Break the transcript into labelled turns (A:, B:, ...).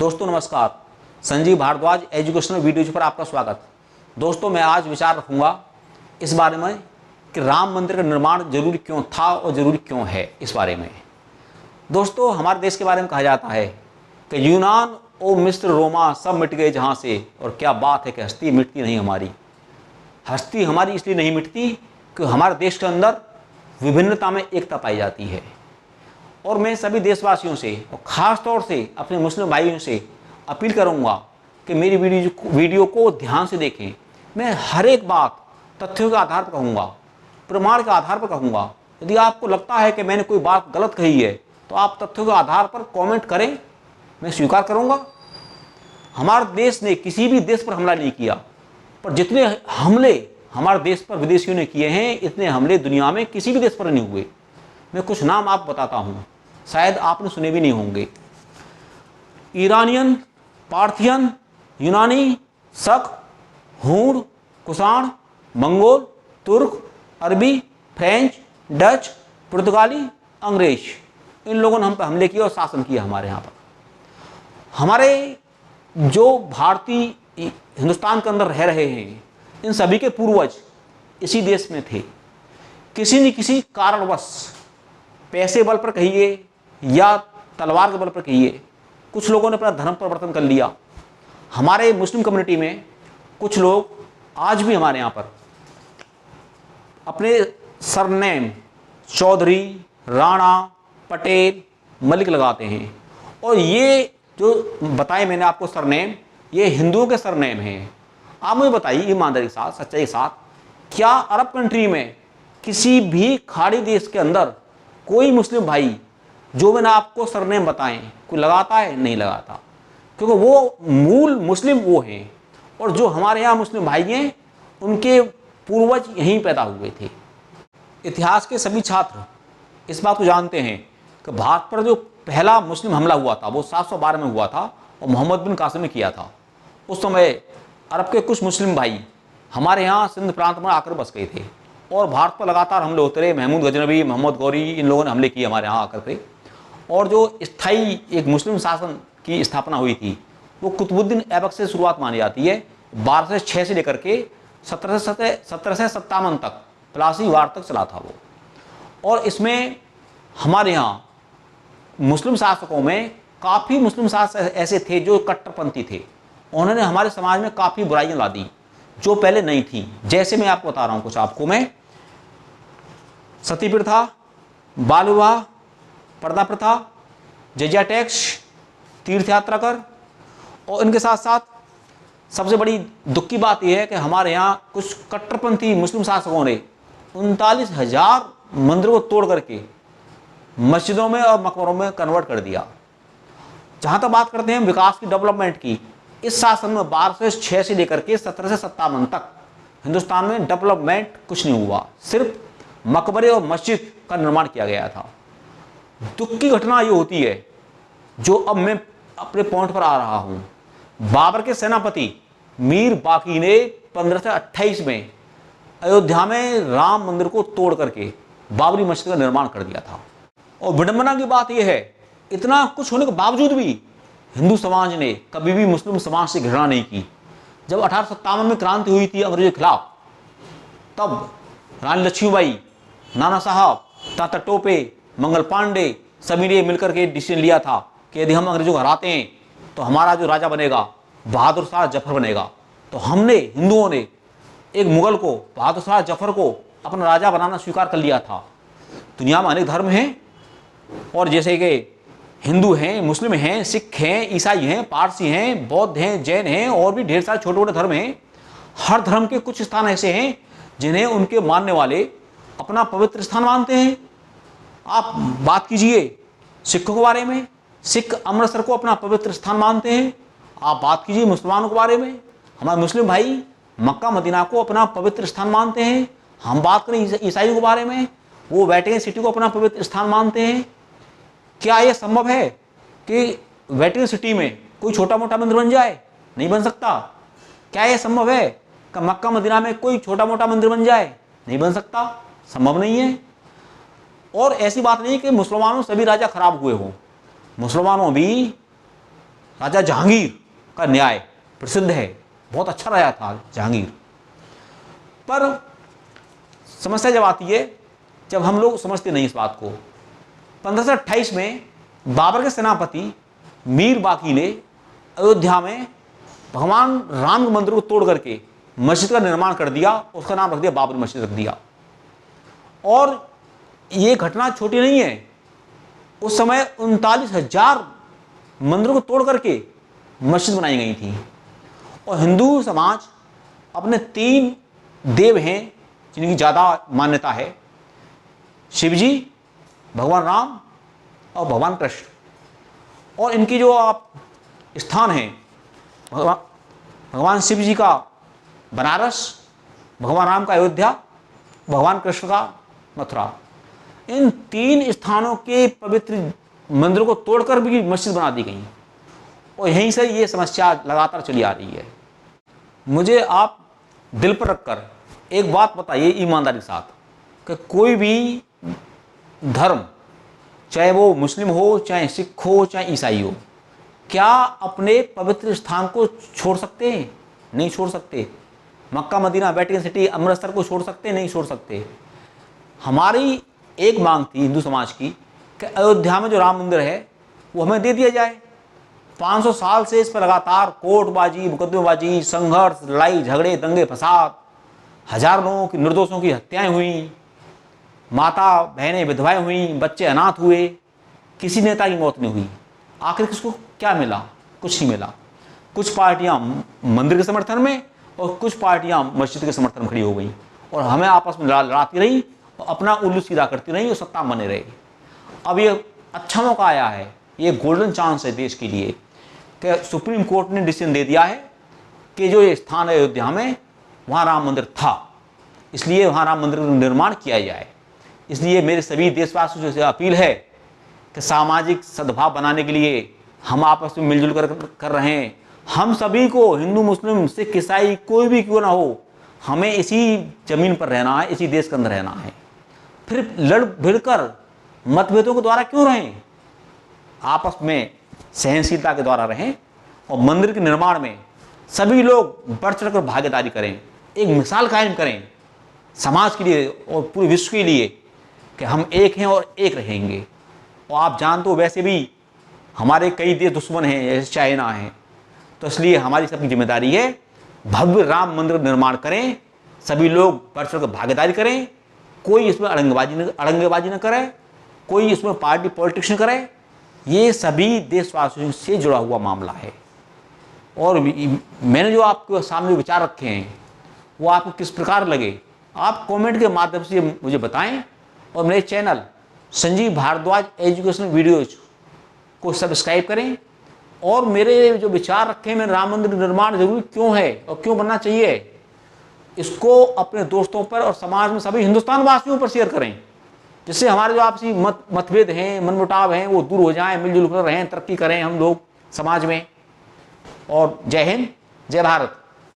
A: दोस्तों नमस्कार, Sanjeev Bhardwaj educational videos पर आपका स्वागत। दोस्तों मैं आज विचार रखूंगा इस बारे में कि राम मंदिर का निर्माण जरूरी क्यों था और ज़रूरी क्यों है। इस बारे में दोस्तों हमारे देश के बारे में कहा जाता है कि यूनान और मिस्र रोमा सब मिट गए जहाँ से, और क्या बात है कि हस्ती मिटती नहीं हमारी। हस्ती हमारी इसलिए नहीं मिटती कि हमारे देश के अंदर विभिन्नता में एकता पाई जाती है। और मैं सभी देशवासियों से और ख़ास तौर से अपने मुस्लिम भाइयों से अपील करूंगा कि मेरी वीडियो को ध्यान से देखें। मैं हर एक बात तथ्यों के आधार पर कहूँगा, प्रमाण के आधार पर कहूँगा। यदि आपको लगता है कि मैंने कोई बात गलत कही है तो आप तथ्यों के आधार पर कमेंट करें, मैं स्वीकार करूँगा। हमारे देश ने किसी भी देश पर हमला नहीं किया, पर जितने हमले हमारे देश पर विदेशियों ने किए हैं इतने हमले दुनिया में किसी भी देश पर नहीं हुए। मैं कुछ नाम आप बताता हूँ, शायद आपने सुने भी नहीं होंगे। ईरानियन, पार्थियन, यूनानी, शक, हूण, कुषाण, मंगोल, तुर्क, अरबी, फ्रेंच, डच, पुर्तगाली, अंग्रेज, इन लोगों ने हम पर हमले किए और शासन किया हमारे यहाँ पर। हमारे जो भारतीय हिंदुस्तान के अंदर रह रहे हैं इन सभी के पूर्वज इसी देश में थे। किसी न किसी कारणवश, पैसे बल पर कहिए या तलवार के बल पर कहिए, कुछ लोगों ने अपना धर्म परिवर्तन कर लिया। हमारे मुस्लिम कम्युनिटी में कुछ लोग आज भी हमारे यहाँ पर अपने सरनेम चौधरी, राणा, पटेल, मलिक लगाते हैं। और ये जो बताए मैंने आपको सरनेम, ये हिंदुओं के सरनेम हैं। आप मुझे बताइए ईमानदारी के साथ, सच्चाई के साथ, क्या अरब कंट्री में किसी भी खाड़ी देश के अंदर कोई मुस्लिम भाई जो मैंने आपको सरनेम बताएं कोई लगाता है? नहीं लगाता, क्योंकि वो मूल मुस्लिम वो हैं। और जो हमारे यहाँ मुस्लिम भाई हैं उनके पूर्वज यहीं पैदा हुए थे। इतिहास के सभी छात्र इस बात को जानते हैं कि भारत पर जो पहला मुस्लिम हमला हुआ था वो 712 में हुआ था और मोहम्मद बिन कासिम ने किया था। उस समय अरब के कुछ मुस्लिम भाई हमारे यहाँ सिंध प्रांत में आकर बस गए थे और भारत पर लगातार हमले होते रहे। महमूद गजनबी, मोहम्मद गौरी, इन लोगों ने हमले किए हमारे यहाँ आकर के। और जो स्थायी एक मुस्लिम शासन की स्थापना हुई थी वो कुतुबुद्दीन ऐबक से शुरुआत मानी जाती है। 1206 से लेकर के 1757 तक, प्लासी वार तक चला था वो। और इसमें हमारे यहाँ मुस्लिम शासकों में काफ़ी मुस्लिम शासक ऐसे थे जो कट्टरपंथी थे। उन्होंने हमारे समाज में काफ़ी बुराइयाँ ला दी जो पहले नहीं थी। जैसे मैं आपको बता रहा हूँ कुछ, आपको मैं सती प्रथा, बाल विवाह, पर्दा प्रथा, जजिया टैक्स, तीर्थ यात्रा कर। और इनके साथ साथ सबसे बड़ी दुख की बात यह है कि हमारे यहाँ कुछ कट्टरपंथी मुस्लिम शासकों ने 39,000 मंदिरों को तोड़ करके मस्जिदों में और मकबरों में कन्वर्ट कर दिया। जहाँ तक बात करते हैं विकास की, डेवलपमेंट की, इस शासन में 1206 से लेकर के 1757 तक हिंदुस्तान में डेवलपमेंट कुछ नहीं हुआ। सिर्फ मकबरे और मस्जिद का निर्माण किया गया था। दुख की घटना ये होती है, जो अब मैं अपने पॉइंट पर आ रहा हूँ। बाबर के सेनापति मीर बाकी ने 1528 में अयोध्या में राम मंदिर को तोड़ करके बाबरी मस्जिद का निर्माण कर दिया था। और विडंबना की बात यह है, इतना कुछ होने के बावजूद भी हिंदू समाज ने कभी भी मुस्लिम समाज से घृणा नहीं की। जब 1857 में क्रांति हुई थी अंग्रेजों के खिलाफ, तब रानी लक्ष्मीबाई, नाना साहब, तात्या टोपे, मंगल पांडे सभी ने मिलकर के डिसीजन लिया था कि यदि हम अंग्रेजों को हराते हैं तो हमारा जो राजा बनेगा बहादुर शाह जफर बनेगा। तो हमने, हिंदुओं ने, एक मुगल को, बहादुर शाह जफर को अपना राजा बनाना स्वीकार कर लिया था। दुनिया में अनेक धर्म हैं, और जैसे कि हिंदू हैं, मुस्लिम हैं, सिख हैं, ईसाई हैं, पारसी हैं, बौद्ध हैं, जैन हैं, और भी ढेर सारे छोटे छोटे धर्म हैं। हर धर्म के कुछ स्थान ऐसे हैं जिन्हें उनके मानने वाले अपना पवित्र स्थान मानते हैं। आप बात कीजिए सिखों के बारे में, सिख अमृतसर को अपना पवित्र स्थान मानते हैं। आप बात कीजिए मुसलमानों के बारे में, हमारे मुस्लिम भाई मक्का मदीना को अपना पवित्र स्थान मानते हैं। हम बात करें ईसाइयों के बारे में, वो वेटिकन सिटी को अपना पवित्र स्थान मानते हैं। क्या यह संभव है कि वेटिकन सिटी में कोई छोटा मोटा मंदिर बन जाए? नहीं बन सकता। क्या यह संभव है कि मक्का मदीना में कोई छोटा मोटा मंदिर बन जाए? नहीं बन सकता, संभव नहीं है। और ऐसी बात नहीं कि मुसलमानों सभी राजा खराब हुए हों। मुसलमानों भी राजा जहांगीर का न्याय प्रसिद्ध है, बहुत अच्छा राजा था जहांगीर। पर समस्या जब आती है, जब हम लोग समझते नहीं इस बात को। 1528 में बाबर के सेनापति मीर बाकी ने अयोध्या में भगवान राम के मंदिर को तोड़ करके मस्जिद का निर्माण कर दिया, उसका नाम रख दिया बाबरी मस्जिद रख दिया। और ये घटना छोटी नहीं है, उस समय 39,000 मंदिरों को तोड़ करके मस्जिद बनाई गई थी। और हिंदू समाज अपने 3 देव हैं जिनकी ज़्यादा मान्यता है, शिव जी, भगवान राम और भगवान कृष्ण। और इनकी जो आप स्थान हैं, भगवान शिव जी का बनारस, भगवान राम का अयोध्या, भगवान कृष्ण का मथुरा, इन 3 स्थानों के पवित्र मंदिरों को तोड़कर भी मस्जिद बना दी गई। और यहीं से ये समस्या लगातार चली आ रही है। मुझे आप दिल पर रखकर एक बात बताइए ईमानदारी के साथ कि कोई भी धर्म, चाहे वो मुस्लिम हो, चाहे सिख हो, चाहे ईसाई हो, क्या अपने पवित्र स्थान को छोड़ सकते हैं? नहीं छोड़ सकते। मक्का, मदीना, वेटिकन सिटी, अमृतसर को छोड़ सकते? नहीं छोड़ सकते। हमारी एक मांग थी हिंदू समाज की कि अयोध्या में जो राम मंदिर है वो हमें दे दिया जाए। 500 साल से इस पर लगातार कोर्टबाजी, मुकदमेबाजी, संघर्ष, लड़ाई झगड़े, दंगे फसाद, हजारों लोगों की, निर्दोषों की हत्याएं हुई, माता बहनें विधवाएं हुई, बच्चे अनाथ हुए, किसी नेता की मौत नहीं हुई। आखिर किसको क्या मिला? कुछ नहीं मिला। कुछ पार्टियां मंदिर के समर्थन में और कुछ पार्टियां मस्जिद के समर्थन में खड़ी हो गई और हमें आपस में लड़ाती रही और अपना उल्लू सीधा करती रही और सत्ता बने रहे। अब ये अच्छा मौका आया है, ये गोल्डन चांस है देश के लिए कि सुप्रीम कोर्ट ने डिसीजन दे दिया है कि जो ये स्थान है अयोध्या में, वहाँ राम मंदिर था, इसलिए वहाँ राम मंदिर का निर्माण किया जाए। इसलिए मेरे सभी देशवासियों से अपील है कि सामाजिक सद्भाव बनाने के लिए हम आपस में मिलजुल कर रहे हैं। हम सभी को, हिंदू, मुस्लिम, सिख, ईसाई, कोई भी क्यों ना हो, हमें इसी जमीन पर रहना है, इसी देश के अंदर रहना है। फिर लड़ भिड़ कर मतभेदों के द्वारा क्यों रहें? आपस में सहनशीलता के द्वारा रहें और मंदिर के निर्माण में सभी लोग बढ़ चढ़ कर भागीदारी करें, एक मिसाल कायम करें समाज के लिए और पूरे विश्व के लिए कि हम एक हैं और एक रहेंगे। और आप जानते हो वैसे भी हमारे कई देश दुश्मन हैं, जैसे चाइना है, तो इसलिए हमारी सबकी जिम्मेदारी है भव्य राम मंदिर निर्माण करें, सभी लोग बढ़ चढ़ कर भागीदारी करें, कोई इसमें अड़ंगेबाजी न करे, कोई इसमें पार्टी पॉलिटिक्स न करे। ये सभी देशवासियों से जुड़ा हुआ मामला है। और मैंने जो आपके सामने विचार रखे हैं वो आपको किस प्रकार लगे, आप कमेंट के माध्यम से मुझे बताएं और मेरे channel Sanjeev Bhardwaj educational videos को सब्सक्राइब करें। और मेरे जो विचार रखे हैं, मैंने राम मंदिर निर्माण जरूरी क्यों है और क्यों बनना चाहिए, इसको अपने दोस्तों पर और समाज में सभी हिंदुस्तान वासियों पर शेयर करें, जिससे हमारे जो आपसी मतभेद हैं, मनमुटाव हैं, वो दूर हो जाएं, मिलजुल कर रहें, तरक्की करें हम लोग समाज में। और जय हिंद, जय भारत।